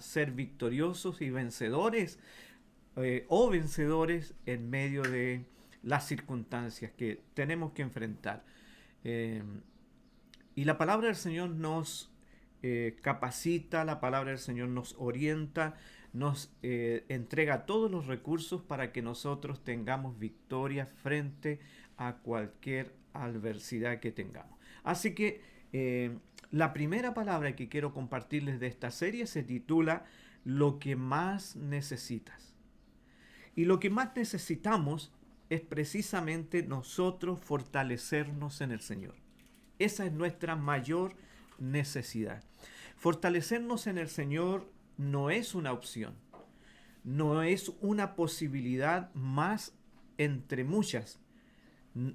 ser victoriosos y vencedores o vencedores en medio de las circunstancias que tenemos que enfrentar. Eh, y la palabra del Señor nos capacita, la palabra del Señor nos orienta, nos entrega todos los recursos para que nosotros tengamos victoria frente a cualquier adversidad que tengamos. Así que la primera palabra que quiero compartirles de esta serie se titula Lo que más necesitas. Y lo que más necesitamos es precisamente nosotros fortalecernos en el Señor. Esa es nuestra mayor necesidad. Fortalecernos en el Señor no es una opción, no es una posibilidad más entre muchas,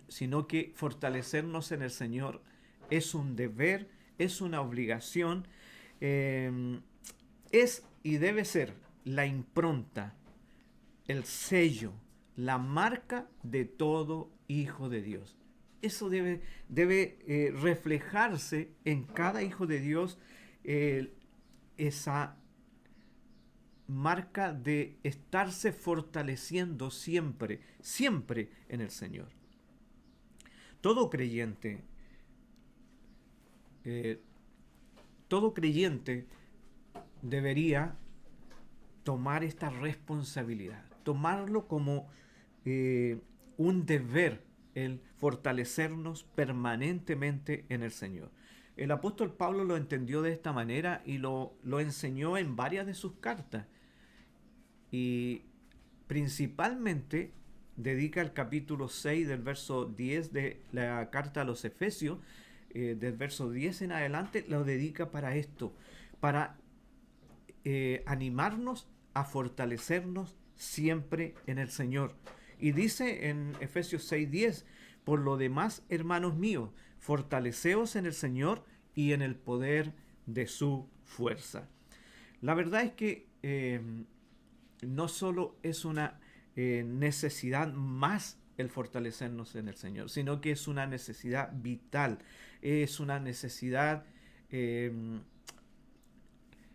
sino que fortalecernos en el Señor es un deber, es una obligación, eh, es y debe ser la impronta, el sello, la marca de todo hijo de Dios. Eso debe reflejarse en cada hijo de Dios, esa marca de estarse fortaleciendo siempre, siempre en el Señor. Todo creyente, eh, todo creyente debería tomar esta responsabilidad, tomarlo como un deber, el fortalecernos permanentemente en el Señor. El apóstol Pablo lo entendió de esta manera y lo enseñó en varias de sus cartas. Y principalmente dedica el capítulo 6 del verso 10 de la carta a los Efesios, del verso 10 en adelante, lo dedica para esto, para animarnos a fortalecernos siempre en el Señor. Y dice en Efesios 6:10, por lo demás, hermanos míos, fortaleceos en el Señor y en el poder de su fuerza. La verdad es que no solo es una necesidad más el fortalecernos en el Señor, sino que es una necesidad vital, es una necesidad eh,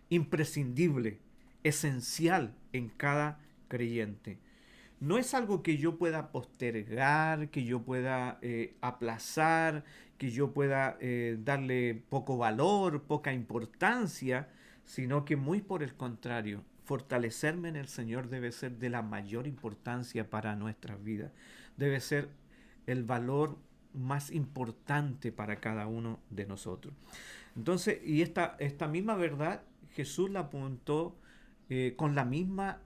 imprescindible, esencial en cada creyente. No es algo que yo pueda postergar, que yo pueda aplazar, que yo pueda darle poco valor, poca importancia, sino que muy por el contrario, fortalecerme en el Señor debe ser de la mayor importancia para nuestras vidas. Debe ser el valor más importante para cada uno de nosotros. Entonces, y esta misma verdad Jesús la apuntó con la misma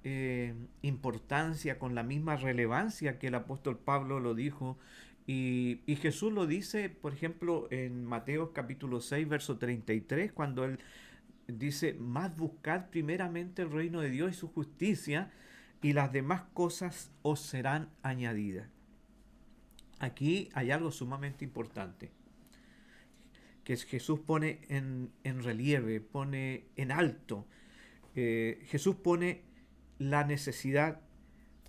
importancia, con la misma relevancia que el apóstol Pablo lo dijo. Y Jesús lo dice, por ejemplo, en Mateo capítulo 6, verso 33, cuando él dice, más buscad primeramente el reino de Dios y su justicia, y las demás cosas os serán añadidas. Aquí hay algo sumamente importante que Jesús pone en relieve, pone en alto. Jesús pone la necesidad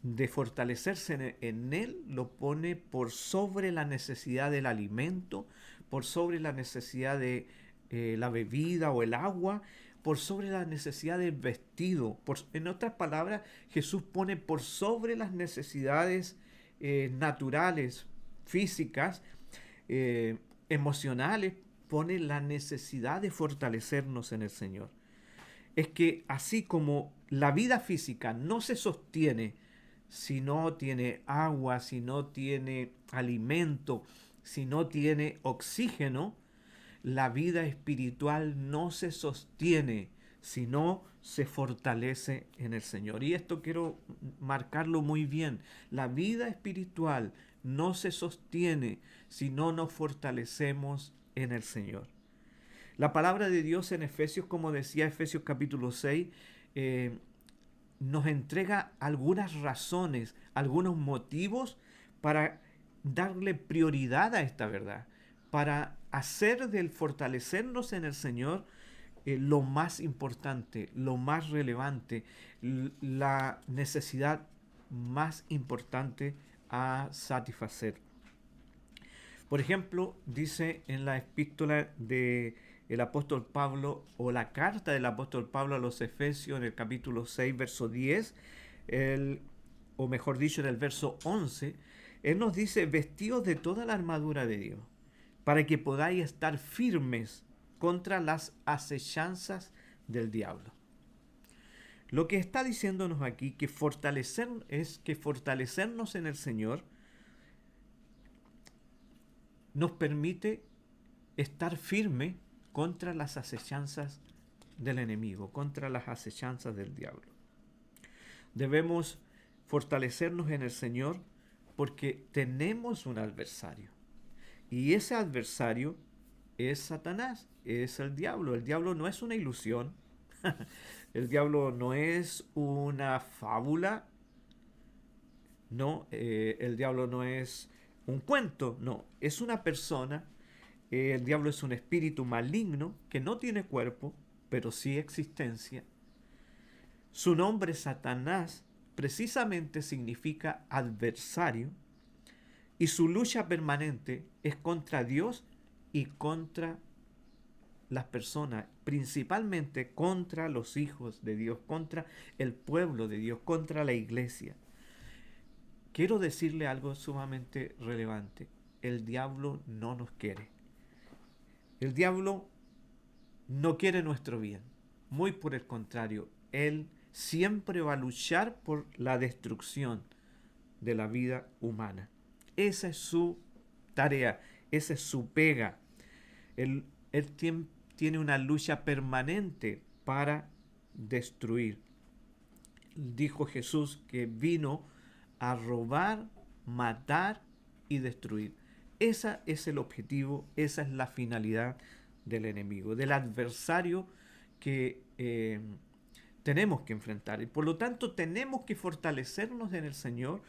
de fortalecerse en Él, lo pone por sobre la necesidad del alimento, por sobre la necesidad de la bebida o el agua, por sobre la necesidad del vestido. En otras palabras, Jesús pone por sobre las necesidades naturales, físicas, emocionales, pone la necesidad de fortalecernos en el Señor. Es que así como la vida física no se sostiene si no tiene agua, si no tiene alimento, si no tiene oxígeno, la vida espiritual no se sostiene si no se fortalece en el Señor. Y esto quiero marcarlo muy bien. La vida espiritual no se sostiene si no nos fortalecemos en el Señor. La palabra de Dios en Efesios, como decía Efesios capítulo 6, eh, nos entrega algunas razones, algunos motivos para darle prioridad a esta verdad, para hacer del fortalecernos en el Señor lo más importante, lo más relevante, la necesidad más importante a satisfacer. Por ejemplo, dice en la epístola de el apóstol Pablo, o la carta del apóstol Pablo a los Efesios en el capítulo 6, verso 10, o mejor dicho, en el verso 11, él nos dice: vestidos de toda la armadura de Dios, para que podáis estar firmes contra las acechanzas del diablo. Lo que está diciéndonos aquí que fortalecernos en el Señor nos permite estar firme contra las acechanzas del enemigo, contra las acechanzas del diablo. Debemos fortalecernos en el Señor porque tenemos un adversario. Y ese adversario es Satanás, es el diablo. El diablo no es una ilusión. El diablo no es una fábula. No, el diablo no es un cuento. No, es una persona. El diablo es un espíritu maligno que no tiene cuerpo, pero sí existencia. Su nombre, Satanás, precisamente significa adversario, y su lucha permanente es contra Dios y contra las personas, principalmente contra los hijos de Dios, contra el pueblo de Dios, contra la iglesia. Quiero decirle algo sumamente relevante. El diablo no nos quiere. El diablo no quiere nuestro bien. Muy por el contrario, él siempre va a luchar por la destrucción de la vida humana. Esa es su tarea, esa es su pega. Él tiene una lucha permanente para destruir. Dijo Jesús que vino a robar, matar y destruir. Ese es el objetivo, esa es la finalidad del enemigo, del adversario que tenemos que enfrentar. Y por lo tanto tenemos que fortalecernos en el Señor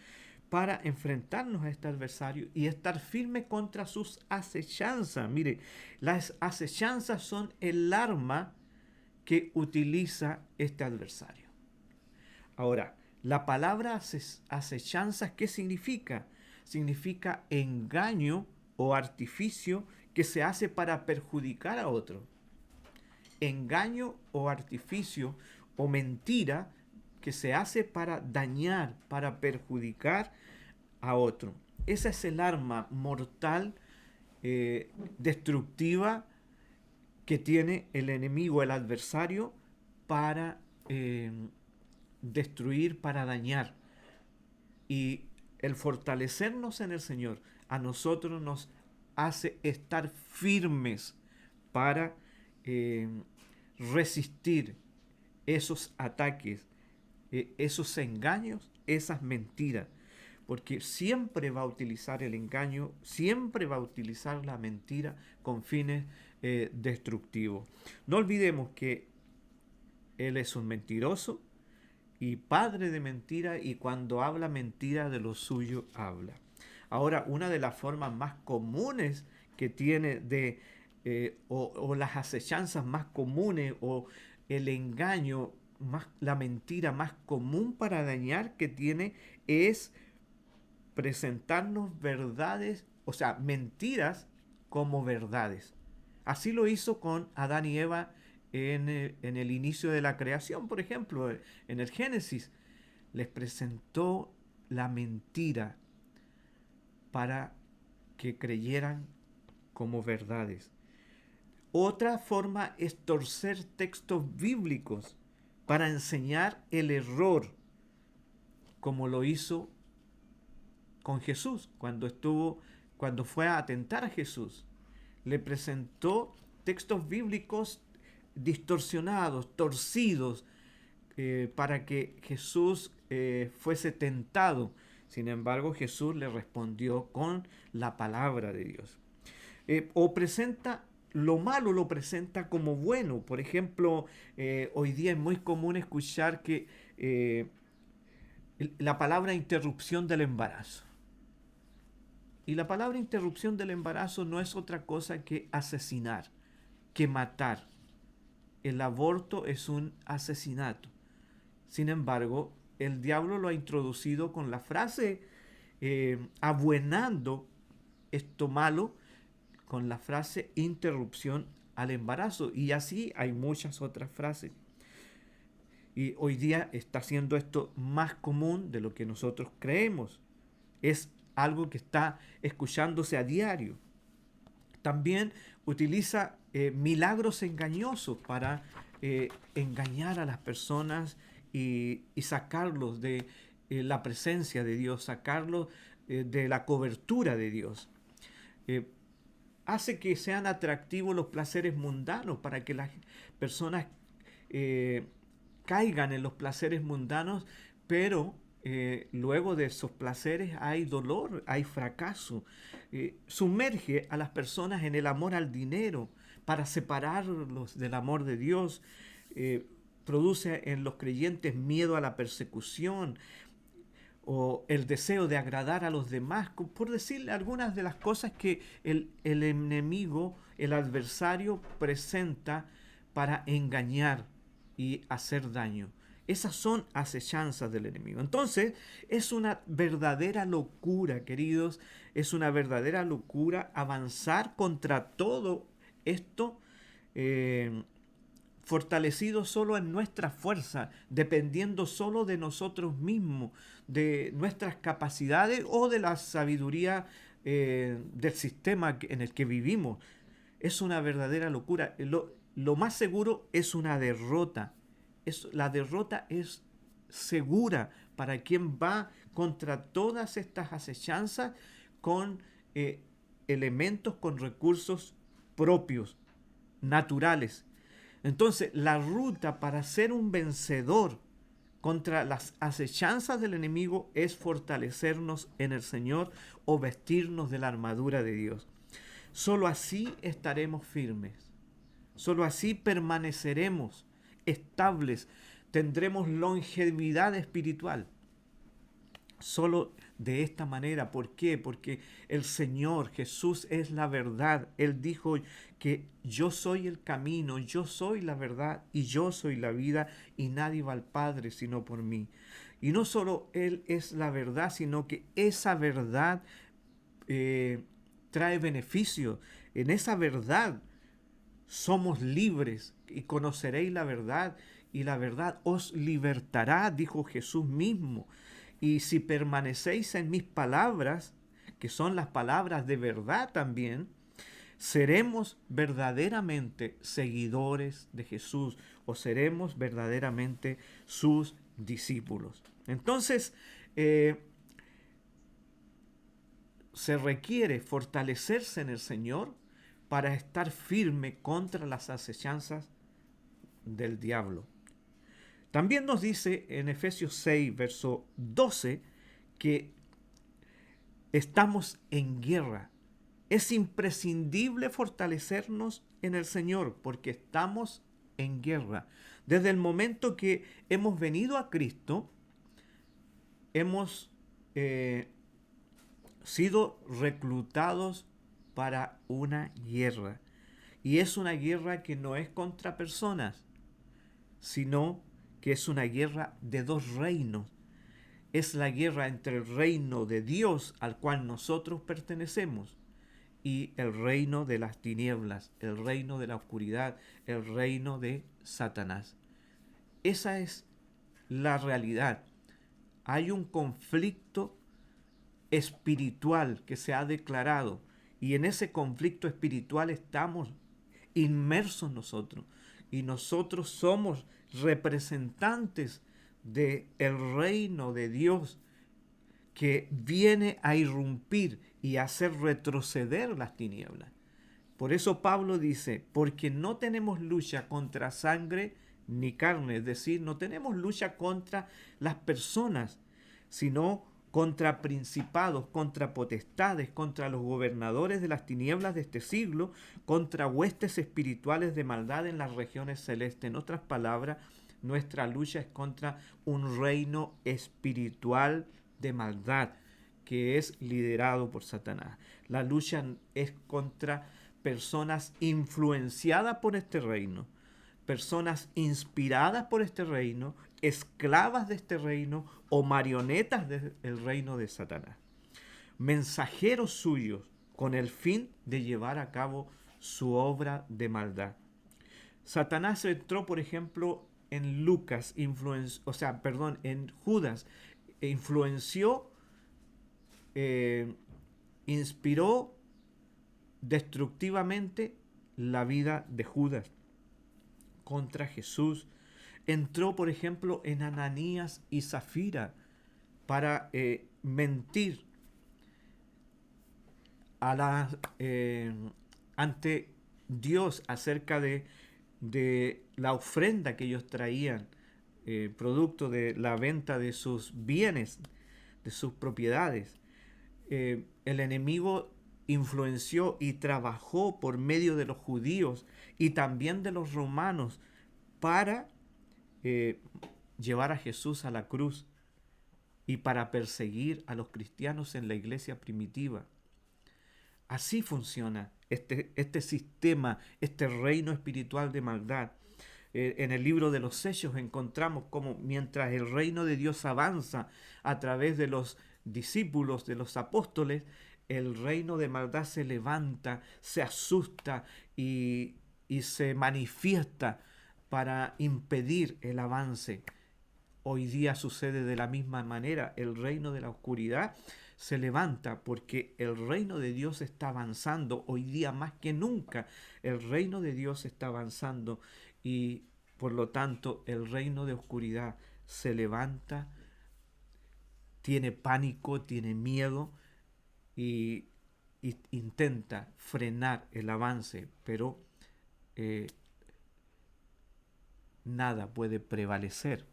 para enfrentarnos a este adversario y estar firme contra sus acechanzas. Mire, las acechanzas son el arma que utiliza este adversario. Ahora, la palabra acechanzas, ¿qué significa? Significa engaño o artificio que se hace para perjudicar a otro. Engaño o artificio o mentira que se hace para dañar, para perjudicar a otro. Esa es el arma mortal, destructiva, que tiene el enemigo, el adversario, para destruir, para dañar. Y el fortalecernos en el Señor a nosotros nos hace estar firmes para resistir esos ataques, esos engaños, esas mentiras. Porque siempre va a utilizar el engaño, siempre va a utilizar la mentira con fines destructivos. No olvidemos que Él es un mentiroso y padre de mentira, y cuando habla mentira de lo suyo habla. Ahora, una de las formas más comunes que tiene o las acechanzas más comunes, o el engaño, la mentira más común para dañar que tiene, es presentarnos verdades, o sea, mentiras como verdades. Así lo hizo con Adán y Eva en el inicio de la creación, por ejemplo, en el Génesis. Les presentó la mentira para que creyeran como verdades. Otra forma es torcer textos bíblicos para enseñar el error, como lo hizo con Jesús cuando fue a atentar a Jesús. Le presentó textos bíblicos distorsionados, torcidos, para que Jesús fuese tentado. Sin embargo, Jesús le respondió con la palabra de Dios. O presenta lo malo, lo presenta como bueno. Por ejemplo, hoy día es muy común escuchar que la palabra interrupción del embarazo. Y la palabra interrupción del embarazo no es otra cosa que asesinar, que matar. El aborto es un asesinato. Sin embargo, el diablo lo ha introducido con la frase, abuenando esto malo, con la frase interrupción al embarazo. Y así hay muchas otras frases. Y hoy día está siendo esto más común de lo que nosotros creemos. Es algo que está escuchándose a diario. También utiliza milagros engañosos para engañar a las personas y sacarlos de la presencia de Dios, sacarlos de la cobertura de Dios. Eh, Hace que sean atractivos los placeres mundanos para que las personas eh, caigan en los placeres mundanos, pero luego de esos placeres hay dolor, hay fracaso. Sumerge a las personas en el amor al dinero para separarlos del amor de Dios. Eh, Produce en los creyentes miedo a la persecución o el deseo de agradar a los demás, por decirle algunas de las cosas que el enemigo, el adversario, presenta para engañar y hacer daño. Esas son acechanzas del enemigo. Entonces, es una verdadera locura, queridos, es una verdadera locura avanzar contra todo esto, fortalecido solo en nuestra fuerza, dependiendo solo de nosotros mismos, de nuestras capacidades o de la sabiduría del sistema en el que vivimos. Es una verdadera locura. Lo más seguro es una derrota. La derrota es segura para quien va contra todas estas acechanzas con elementos, con recursos propios, naturales. Entonces, la ruta para ser un vencedor contra las acechanzas del enemigo es fortalecernos en el Señor o vestirnos de la armadura de Dios. Solo así estaremos firmes. Solo así permaneceremos estables. Tendremos longevidad espiritual. Solo de esta manera. ¿Por qué? Porque el Señor Jesús es la verdad. Él dijo que yo soy el camino, yo soy la verdad y yo soy la vida y nadie va al Padre sino por mí. Y no solo Él es la verdad, sino que esa verdad trae beneficio. En esa verdad somos libres y conoceréis la verdad y la verdad os libertará, dijo Jesús mismo. Y si permanecéis en mis palabras, que son las palabras de verdad también, seremos verdaderamente seguidores de Jesús o seremos verdaderamente sus discípulos. Entonces, se requiere fortalecerse en el Señor para estar firme contra las acechanzas del diablo. También nos dice en Efesios 6, verso 12, que estamos en guerra. Es imprescindible fortalecernos en el Señor porque estamos en guerra. Desde el momento que hemos venido a Cristo, hemos sido reclutados para una guerra. Y es una guerra que no es contra personas, sino que es una guerra de dos reinos. Es la guerra entre el reino de Dios al cual nosotros pertenecemos y el reino de las tinieblas, el reino de la oscuridad, el reino de Satanás. Esa es la realidad. Hay un conflicto espiritual que se ha declarado y en ese conflicto espiritual estamos inmersos nosotros y nosotros somos representantes del reino de Dios que viene a irrumpir y a hacer retroceder las tinieblas. Por eso Pablo dice, porque no tenemos lucha contra sangre ni carne, es decir, no tenemos lucha contra las personas, sino contra principados, contra potestades, contra los gobernadores de las tinieblas de este siglo, contra huestes espirituales de maldad en las regiones celestes. En otras palabras, nuestra lucha es contra un reino espiritual de maldad que es liderado por Satanás. La lucha es contra personas influenciadas por este reino, personas inspiradas por este reino, esclavas de este reino o marionetas del reino de Satanás. Mensajeros suyos con el fin de llevar a cabo su obra de maldad. Satanás entró, por ejemplo, en Lucas, en Judas, e influenció, eh, inspiró destructivamente la vida de Judas contra Jesús. Entró, por ejemplo, en Ananías y Zafira para mentir a ante Dios acerca de la ofrenda que ellos traían, producto de la venta de sus bienes, de sus propiedades. El enemigo influenció y trabajó por medio de los judíos y también de los romanos para eh, llevar a Jesús a la cruz y para perseguir a los cristianos en la iglesia primitiva. Así funciona este sistema, este reino espiritual de maldad. En el libro de los sellos encontramos cómo mientras el reino de Dios avanza a través de los discípulos, de los apóstoles, el reino de maldad se levanta, se asusta y se manifiesta para impedir el avance. Hoy día sucede de la misma manera. El reino de la oscuridad se levanta porque el reino de Dios está avanzando. Hoy día más que nunca el reino de Dios está avanzando y por lo tanto el reino de oscuridad se levanta, tiene pánico, tiene miedo y intenta frenar el avance, pero eh, nada puede prevalecer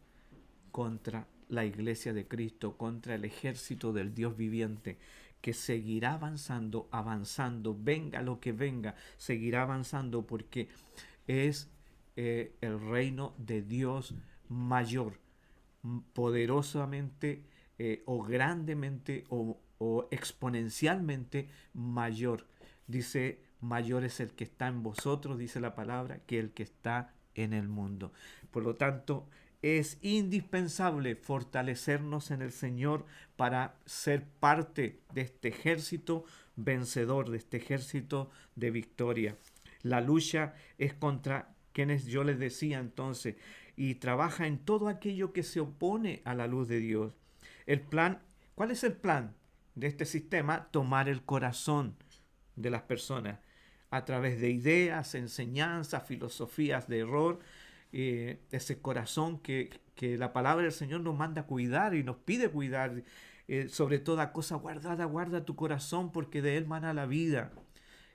contra la iglesia de Cristo, contra el ejército del Dios viviente, que seguirá avanzando, avanzando, venga lo que venga, seguirá avanzando porque es el reino de Dios mayor, poderosamente o grandemente o exponencialmente mayor. Dice, mayor es el que está en vosotros, dice la palabra, que el que está en el mundo. Por lo tanto, es indispensable fortalecernos en el Señor para ser parte de este ejército vencedor, de este ejército de victoria. La lucha es contra quienes yo les decía entonces, y trabaja en todo aquello que se opone a la luz de Dios. El plan, ¿cuál es el plan de este sistema? Tomar el corazón de las personas a través de ideas, enseñanzas, filosofías de error, ese corazón que la palabra del Señor nos manda a cuidar y nos pide cuidar. Sobre toda cosa guardada, guarda tu corazón porque de él mana la vida.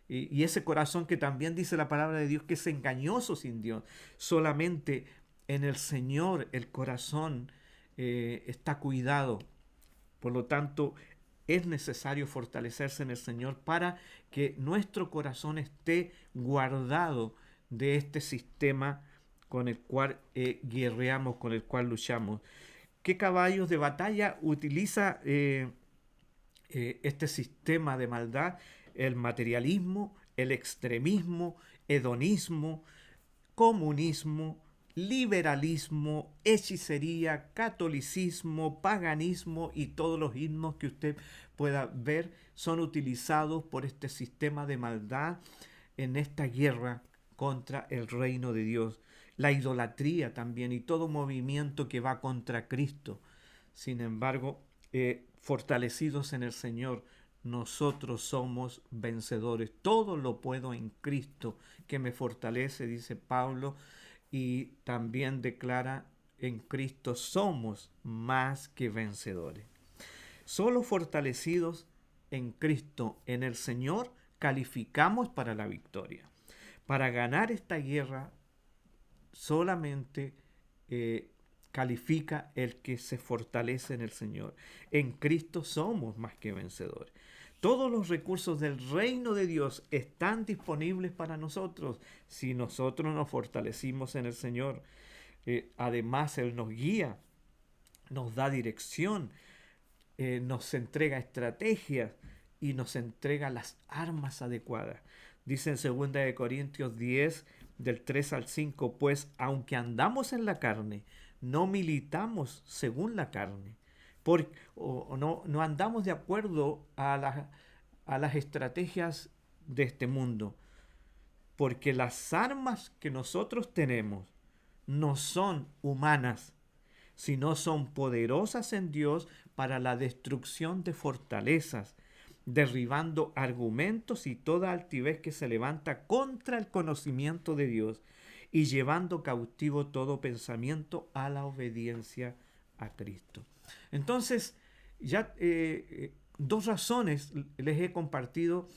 Y ese corazón que también dice la palabra de Dios que es engañoso sin Dios. Solamente en el Señor el corazón está cuidado. Por lo tanto, es necesario fortalecerse en el Señor para que nuestro corazón esté guardado de este sistema con el cual guerreamos, con el cual luchamos. ¿Qué caballos de batalla utiliza este sistema de maldad? El materialismo, el extremismo, hedonismo, comunismo, liberalismo, hechicería, catolicismo, paganismo y todos los himnos que usted pueda ver son utilizados por este sistema de maldad en esta guerra contra el reino de Dios. La idolatría también y todo movimiento que va contra Cristo. Sin embargo, fortalecidos en el Señor, nosotros somos vencedores. Todo lo puedo en Cristo que me fortalece, dice Pablo, y también declara en Cristo somos más que vencedores. Solo fortalecidos en Cristo, en el Señor, calificamos para la victoria. Para ganar esta guerra solamente califica el que se fortalece en el Señor. En Cristo somos más que vencedores. Todos los recursos del reino de Dios están disponibles para nosotros si nosotros nos fortalecimos en el Señor. Además, Él nos guía, nos da dirección, nos entrega estrategias y nos entrega las armas adecuadas. Dice en 2 Corintios 10, del 3 al 5, pues aunque andamos en la carne, no militamos según la carne, no andamos de acuerdo a las estrategias de este mundo, porque las armas que nosotros tenemos no son humanas, sino son poderosas en Dios para la destrucción de fortalezas, derribando argumentos y toda altivez que se levanta contra el conocimiento de Dios y llevando cautivo todo pensamiento a la obediencia a Cristo. Entonces, ya dos razones les he compartido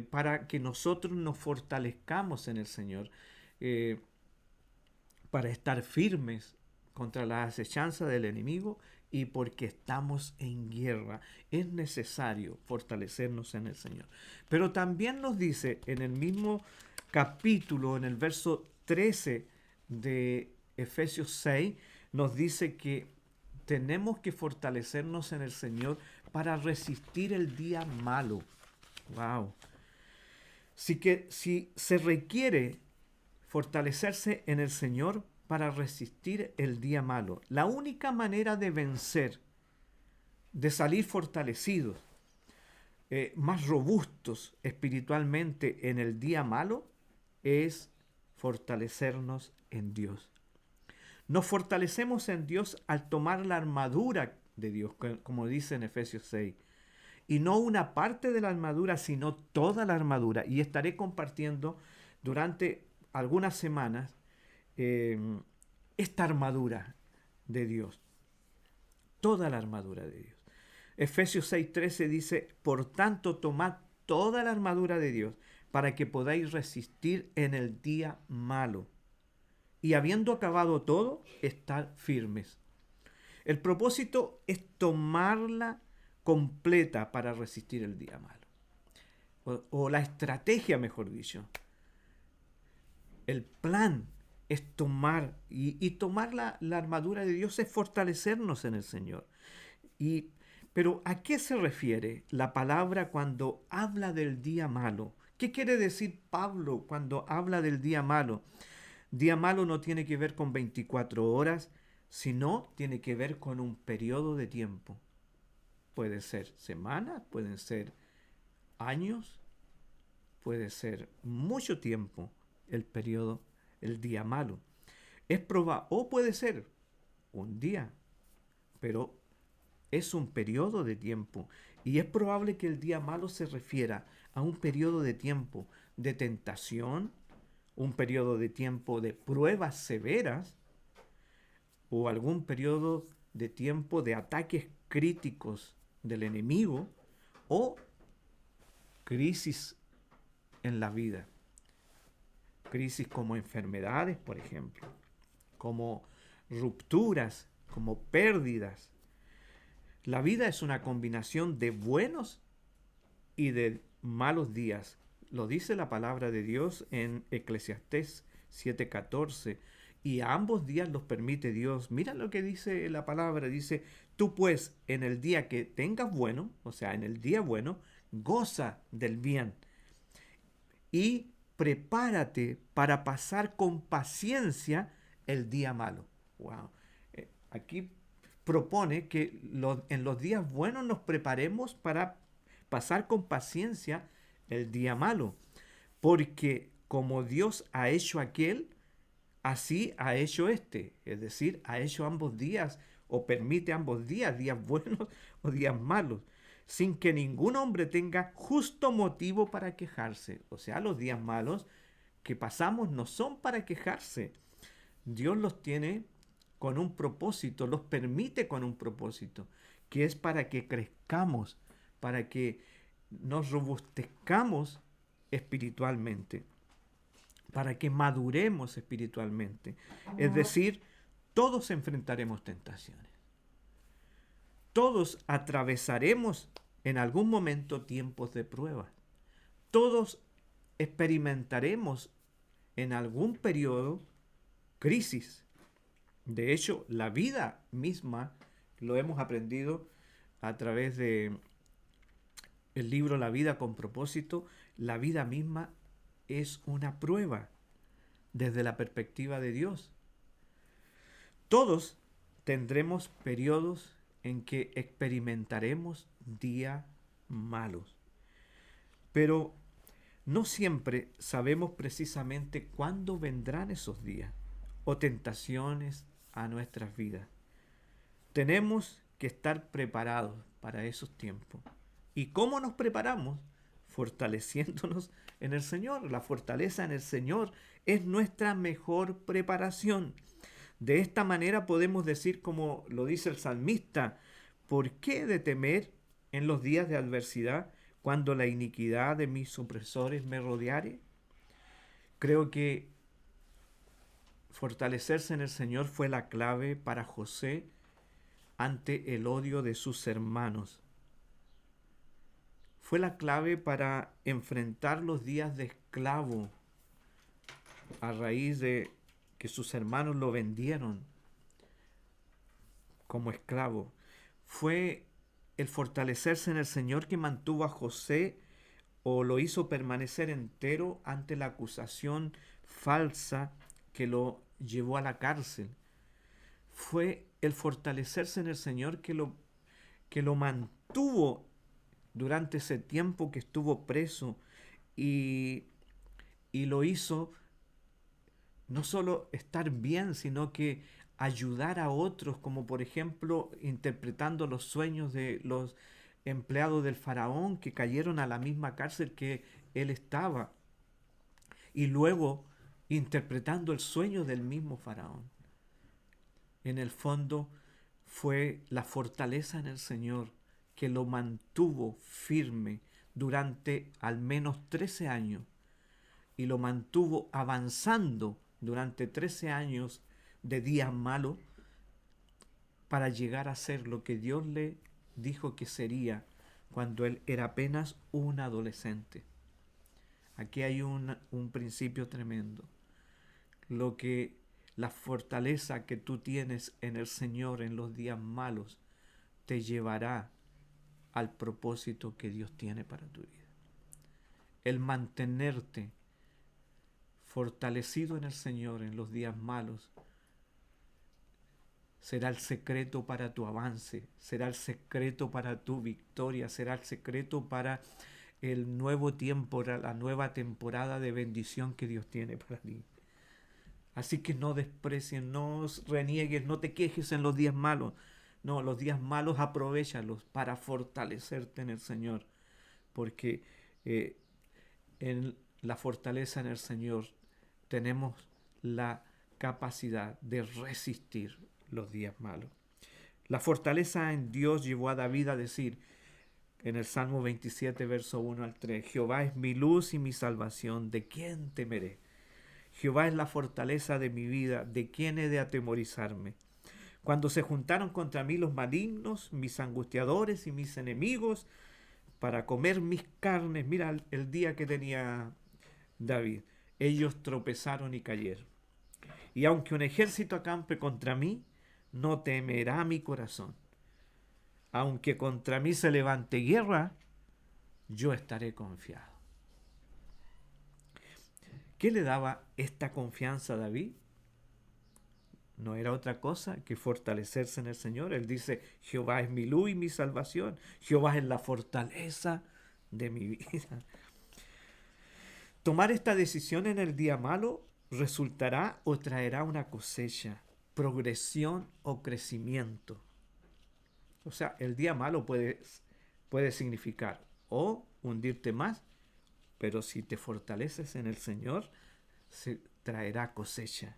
para que nosotros nos fortalezcamos en el Señor, eh, para estar firmes contra la acechanza del enemigo y porque estamos en guerra. Es necesario fortalecernos en el Señor. Pero también nos dice en el mismo capítulo, en el verso 13 de Efesios 6, nos dice que tenemos que fortalecernos en el Señor para resistir el día malo. Wow. Si se requiere fortalecerse en el Señor para resistir el día malo. La única manera de vencer, de salir fortalecidos, más robustos espiritualmente en el día malo, es fortalecernos en Dios. Nos fortalecemos en Dios al tomar la armadura de Dios, como dice en Efesios 6. Y no una parte de la armadura, sino toda la armadura. Y estaré compartiendo durante algunas semanas esta armadura de Dios. Toda la armadura de Dios. Efesios 6:13 dice, por tanto, tomad toda la armadura de Dios para que podáis resistir en el día malo. Y habiendo acabado todo, estar firmes. El propósito es tomarla completa para resistir el día malo. O la estrategia, mejor dicho. El plan es tomar, y tomar la armadura de Dios es fortalecernos en el Señor. Pero ¿a qué se refiere la palabra cuando habla del día malo? ¿Qué quiere decir Pablo cuando habla del día malo? Día malo no tiene que ver con 24 horas, sino tiene que ver con un periodo de tiempo. Puede ser semanas, pueden ser años, puede ser mucho tiempo el periodo, el día malo. O puede ser un día, pero es un periodo de tiempo. Y es probable que el día malo se refiera a un periodo de tiempo de tentación, un periodo de tiempo de pruebas severas, o algún periodo de tiempo de ataques críticos del enemigo, o crisis en la vida. Crisis como enfermedades, por ejemplo, como rupturas, como pérdidas. La vida es una combinación de buenos y de malos días. Lo dice la palabra de Dios en Eclesiastés 7:14. Y a ambos días los permite Dios. Mira lo que dice la palabra. Dice, tú pues en el día que tengas bueno, o sea, en el día bueno, goza del bien. Y prepárate para pasar con paciencia el día malo. Wow. Aquí propone que en los días buenos nos preparemos para pasar con paciencia el día malo. Porque como Dios ha hecho aquel, así ha hecho este. Es decir, ha hecho ambos días o permite ambos días, días buenos o días malos, sin que ningún hombre tenga justo motivo para quejarse. O sea, los días malos que pasamos no son para quejarse. Dios los tiene con un propósito, los permite con un propósito, que es para que crezcamos, para que nos robustezcamos espiritualmente, para que maduremos espiritualmente. Es decir, todos enfrentaremos tentaciones. Todos atravesaremos en algún momento tiempos de prueba. Todos experimentaremos en algún periodo crisis. De hecho, la vida misma, lo hemos aprendido a través de el libro La vida con propósito, la vida misma es una prueba desde la perspectiva de Dios. Todos tendremos periodos en que experimentaremos días malos. Pero No siempre sabemos precisamente cuándo vendrán esos días o tentaciones a nuestras vidas. Tenemos que estar preparados para esos tiempos. ¿Y cómo nos preparamos? Fortaleciéndonos en el Señor. La fortaleza en el Señor es nuestra mejor preparación. De esta manera podemos decir, como lo dice el salmista, ¿por qué he de temer en los días de adversidad cuando la iniquidad de mis opresores me rodeare? Creo que fortalecerse en el Señor fue la clave para José ante el odio de sus hermanos. Fue la clave para enfrentar los días de esclavo a raíz de que sus hermanos lo vendieron como esclavo. Fue el fortalecerse en el Señor que mantuvo a José o lo hizo permanecer entero ante la acusación falsa que lo llevó a la cárcel. Fue el fortalecerse en el Señor que lo mantuvo durante ese tiempo que estuvo preso y, y lo hizo no solo estar bien, sino que ayudar a otros, como por ejemplo interpretando los sueños de los empleados del faraón que cayeron a la misma cárcel que él estaba, y luego interpretando el sueño del mismo faraón. En el fondo fue la fortaleza en el Señor que lo mantuvo firme durante al menos 13 años y lo mantuvo avanzando durante 13 años de días malos para llegar a ser lo que Dios le dijo que sería cuando él era apenas un adolescente. Aquí hay un principio tremendo. La fortaleza que tú tienes en el Señor en los días malos te llevará al propósito que Dios tiene para tu vida. El mantenerte fortalecido en el Señor en los días malos será el secreto para tu avance, será el secreto para tu victoria, será el secreto para el nuevo tiempo, la nueva temporada de bendición que Dios tiene para ti. Así que no desprecies, no reniegues, no te quejes en los días malos. No, los días malos aprovéchalos para fortalecerte en el Señor, porque en la fortaleza en el Señor tenemos la capacidad de resistir los días malos. La fortaleza en Dios llevó a David a decir en el Salmo 27, verso 1 al 3, Jehová es mi luz y mi salvación, ¿de quién temeré? Jehová es la fortaleza de mi vida, ¿de quién he de atemorizarme? Cuando se juntaron contra mí los malignos, mis angustiadores y mis enemigos, para comer mis carnes, mira el día que tenía David, ellos tropezaron y cayeron. Y aunque un ejército acampe contra mí, no temerá mi corazón. Aunque contra mí se levante guerra, yo estaré confiado. ¿Qué le daba esta confianza a David? No era otra cosa que fortalecerse en el Señor. Él dice, Jehová es mi luz y mi salvación. Jehová es la fortaleza de mi vida. Tomar esta decisión en el día malo resultará o traerá una cosecha, progresión o crecimiento. O sea, el día malo puede significar o hundirte más, pero si te fortaleces en el Señor, se traerá cosecha,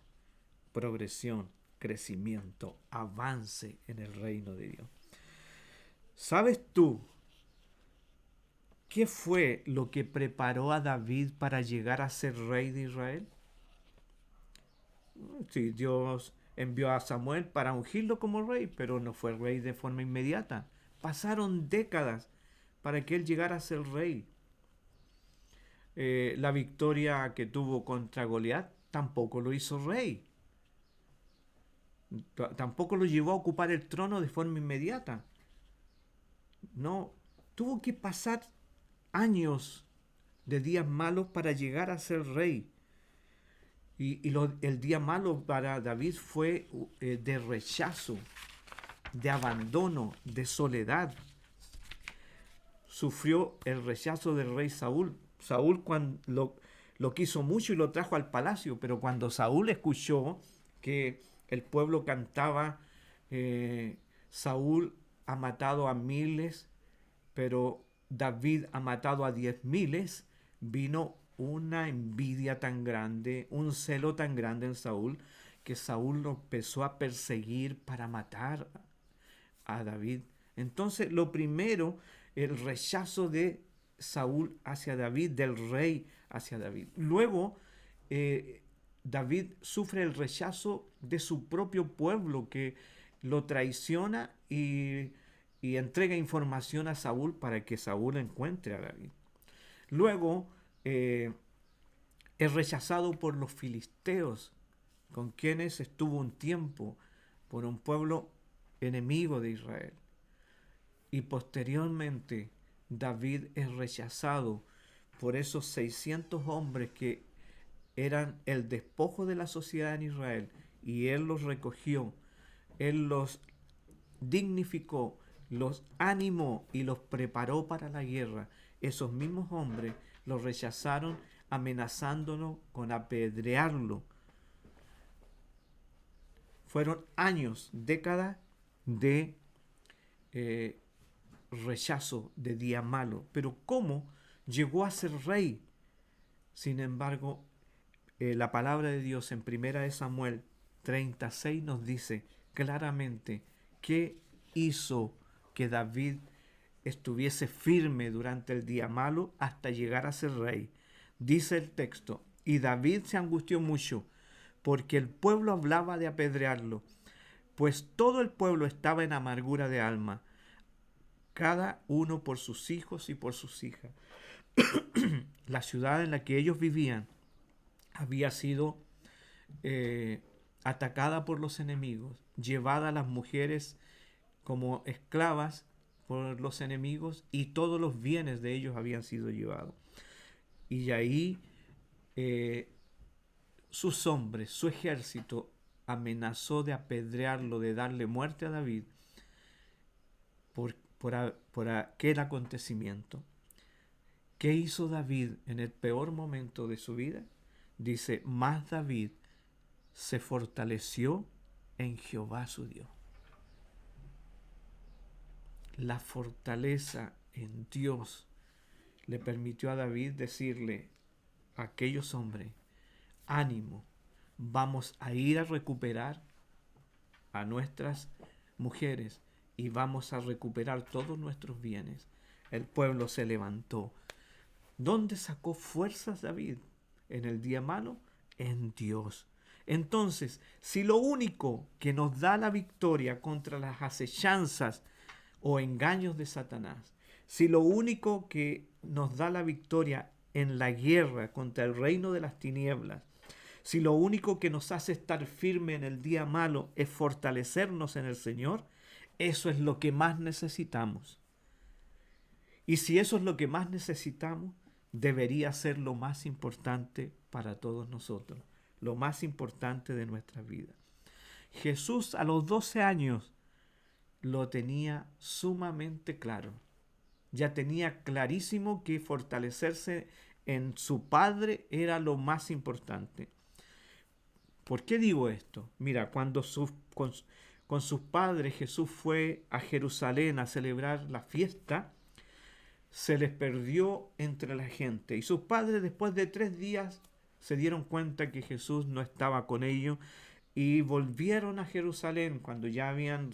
progresión, crecimiento, avance en el reino de Dios. ¿Sabes tú qué fue lo que preparó a David para llegar a ser rey de Israel? Sí, Dios envió a Samuel para ungirlo como rey, pero no fue rey de forma inmediata. Pasaron décadas para que él llegara a ser rey. La victoria que tuvo contra Goliat tampoco lo hizo rey. Tampoco lo llevó a ocupar el trono de forma inmediata. No, tuvo que pasar años de días malos para llegar a ser rey. El día malo para David fue de rechazo, de abandono, de soledad. Sufrió el rechazo del rey Saúl. Saúl lo quiso mucho y lo trajo al palacio, pero cuando Saúl escuchó que el pueblo cantaba, Saúl ha matado a miles, pero David ha matado a 10.000, vino una envidia tan grande, un celo tan grande en Saúl, que Saúl lo empezó a perseguir para matar a David. Entonces, lo primero, el rechazo de Saúl hacia David, del rey hacia David. Luego, David sufre el rechazo de su propio pueblo, que lo traiciona y entrega información a Saúl para que Saúl encuentre a David. Luego, es rechazado por los filisteos, con quienes estuvo un tiempo, por un pueblo enemigo de Israel. Y posteriormente David es rechazado por esos 600 hombres que eran el despojo de la sociedad en Israel, y él los recogió, él los dignificó, los animó y los preparó para la guerra. Esos mismos hombres los rechazaron, amenazándolo con apedrearlo. Fueron años, décadas de rechazo, de día malo. Pero ¿cómo llegó a ser rey? Sin embargo, la palabra de Dios en 1 Samuel 36 nos dice claramente qué hizo que David estuviese firme durante el día malo hasta llegar a ser rey. Dice el texto: y David se angustió mucho porque el pueblo hablaba de apedrearlo, pues todo el pueblo estaba en amargura de alma, cada uno por sus hijos y por sus hijas. La ciudad en la que ellos vivían había sido atacada por los enemigos, llevada a las mujeres como esclavas por los enemigos, y todos los bienes de ellos habían sido llevados. Y ahí sus hombres, su ejército, amenazó de apedrearlo, de darle muerte a David por aquel acontecimiento. ¿Qué hizo David en el peor momento de su vida? Dice: más David se fortaleció en Jehová su Dios. La fortaleza en Dios le permitió a David decirle a aquellos hombres: ánimo, vamos a ir a recuperar a nuestras mujeres y vamos a recuperar todos nuestros bienes. El pueblo se levantó. ¿Dónde sacó fuerzas David? En el día malo, en Dios. Entonces, si lo único que nos da la victoria contra las acechanzas o engaños de Satanás, si lo único que nos da la victoria en la guerra contra el reino de las tinieblas, si lo único que nos hace estar firme en el día malo es fortalecernos en el Señor, eso es lo que más necesitamos. Y si eso es lo que más necesitamos, debería ser lo más importante para todos nosotros, lo más importante de nuestra vida. Jesús a los 12 años lo tenía sumamente claro. Ya tenía clarísimo que fortalecerse en su Padre era lo más importante. ¿Por qué digo esto? Mira, cuando con sus padres Jesús fue a Jerusalén a celebrar la fiesta, se les perdió entre la gente. Y sus padres, después de 3 días, se dieron cuenta que Jesús no estaba con ellos y volvieron a Jerusalén. Cuando ya habían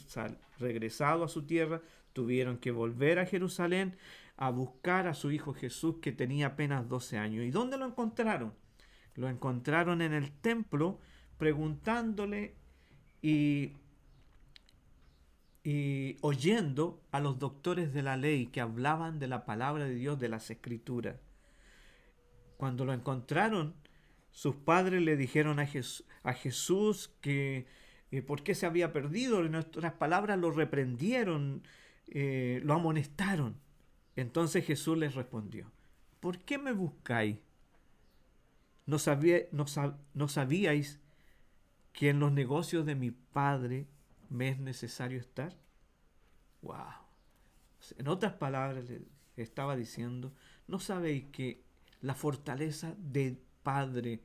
regresado a su tierra, tuvieron que volver a Jerusalén a buscar a su hijo Jesús, que tenía apenas 12 años. ¿Y dónde lo encontraron? Lo encontraron en el templo, preguntándole y oyendo a los doctores de la ley que hablaban de la palabra de Dios, de las escrituras. Cuando lo encontraron, sus padres le dijeron a Jesús que por qué se había perdido. En otras palabras, lo reprendieron, lo amonestaron. Entonces Jesús les respondió: ¿por qué me buscáis? ¿No sabíais que en los negocios de mi Padre me es necesario estar? ¡Wow! En otras palabras le estaba diciendo: ¿no sabéis que La fortaleza de Padre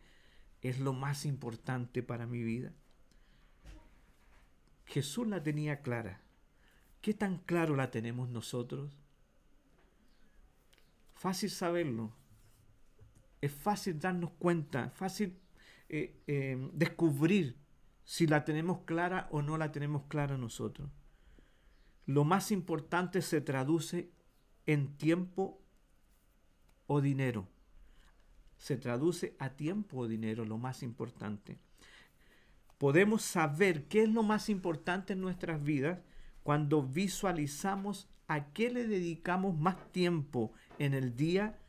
es lo más importante para mi vida. Jesús la tenía clara. ¿Qué tan claro la tenemos nosotros? Fácil saberlo. Es fácil darnos cuenta, fácil descubrir si la tenemos clara o no la tenemos clara nosotros. Lo más importante se traduce en tiempo o dinero. Se traduce a tiempo o dinero, lo más importante. Podemos saber qué es lo más importante en nuestras vidas cuando visualizamos a qué le dedicamos más tiempo en el día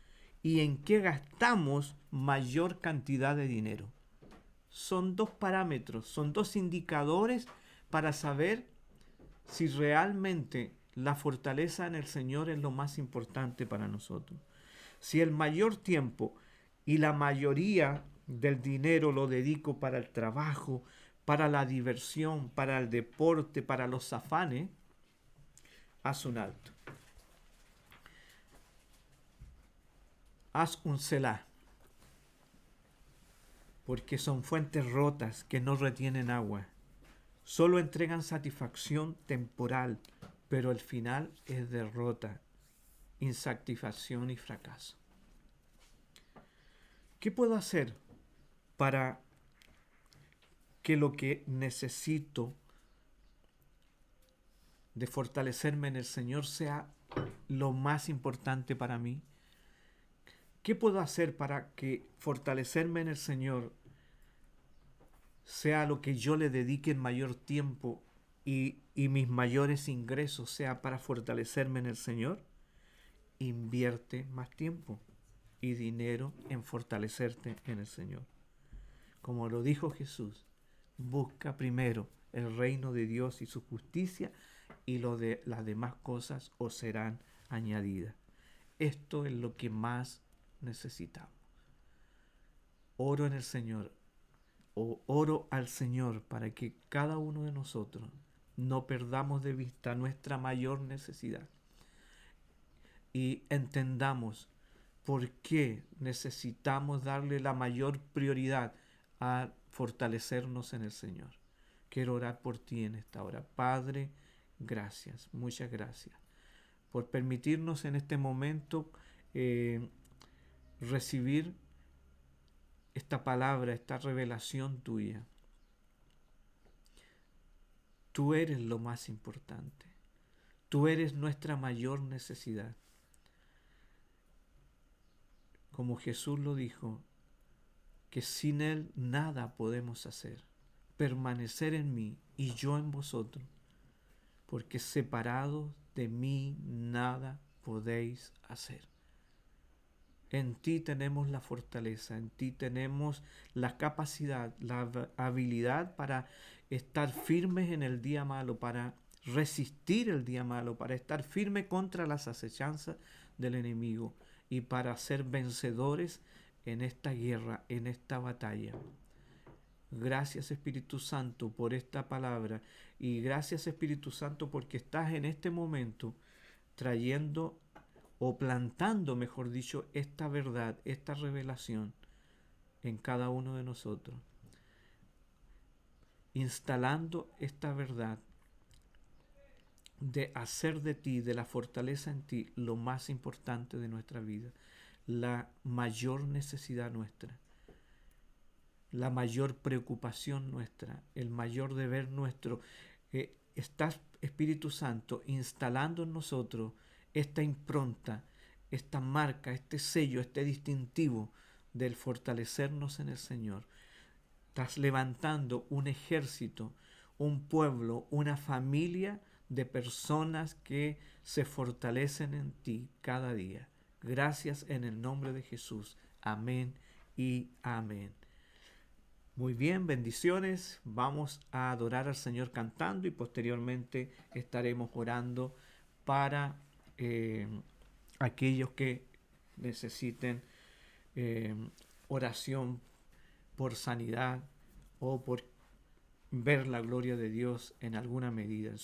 y en qué gastamos mayor cantidad de dinero. Son dos parámetros, son dos indicadores para saber si realmente la fortaleza en el Señor es lo más importante para nosotros. Si el mayor tiempo y la mayoría del dinero lo dedico para el trabajo, para la diversión, para el deporte, para los afanes, haz un alto. Haz un Selah, porque son fuentes rotas que no retienen agua. Solo entregan satisfacción temporal, pero el final es derrota, insatisfacción y fracaso. ¿Qué puedo hacer para que lo que necesito de fortalecerme en el Señor sea lo más importante para mí? ¿Qué puedo hacer para que fortalecerme en el Señor sea lo que yo le dedique en mayor tiempo y mis mayores ingresos sea para fortalecerme en el Señor? Invierte más tiempo y dinero en fortalecerte en el Señor. Como lo dijo Jesús, busca primero el reino de Dios y su justicia, y lo de las demás cosas os serán añadidas. Esto es lo que más necesitamos. Oro en el Señor, o oro al Señor para que cada uno de nosotros no perdamos de vista nuestra mayor necesidad y entendamos por qué necesitamos darle la mayor prioridad a fortalecernos en el Señor. Quiero orar por ti en esta hora. Padre, gracias, muchas gracias por permitirnos en este momento recibir esta palabra, esta revelación tuya. Tú eres lo más importante. Tú eres nuestra mayor necesidad. Como Jesús lo dijo, que sin Él nada podemos hacer. Permanecer en mí y yo en vosotros, porque separados de mí nada podéis hacer. En ti tenemos la fortaleza, en ti tenemos la capacidad, la habilidad para estar firmes en el día malo, para resistir el día malo, para estar firme contra las acechanzas del enemigo y para ser vencedores en esta guerra, en esta batalla. Gracias, Espíritu Santo, por esta palabra, y gracias, Espíritu Santo, porque estás en este momento trayendo o plantando, mejor dicho, esta verdad, esta revelación en cada uno de nosotros, instalando esta verdad de hacer de ti, de la fortaleza en ti, lo más importante de nuestra vida, la mayor necesidad nuestra, la mayor preocupación nuestra, el mayor deber nuestro. Estás, Espíritu Santo, instalando en nosotros esta impronta, esta marca, este sello, este distintivo del fortalecernos en el Señor. Estás levantando un ejército, un pueblo, una familia de personas que se fortalecen en ti cada día. Gracias en el nombre de Jesús. Amén y amén. Muy bien, bendiciones. Vamos a adorar al Señor cantando y posteriormente estaremos orando para aquellos que necesiten oración por sanidad o por ver la gloria de Dios en alguna medida en su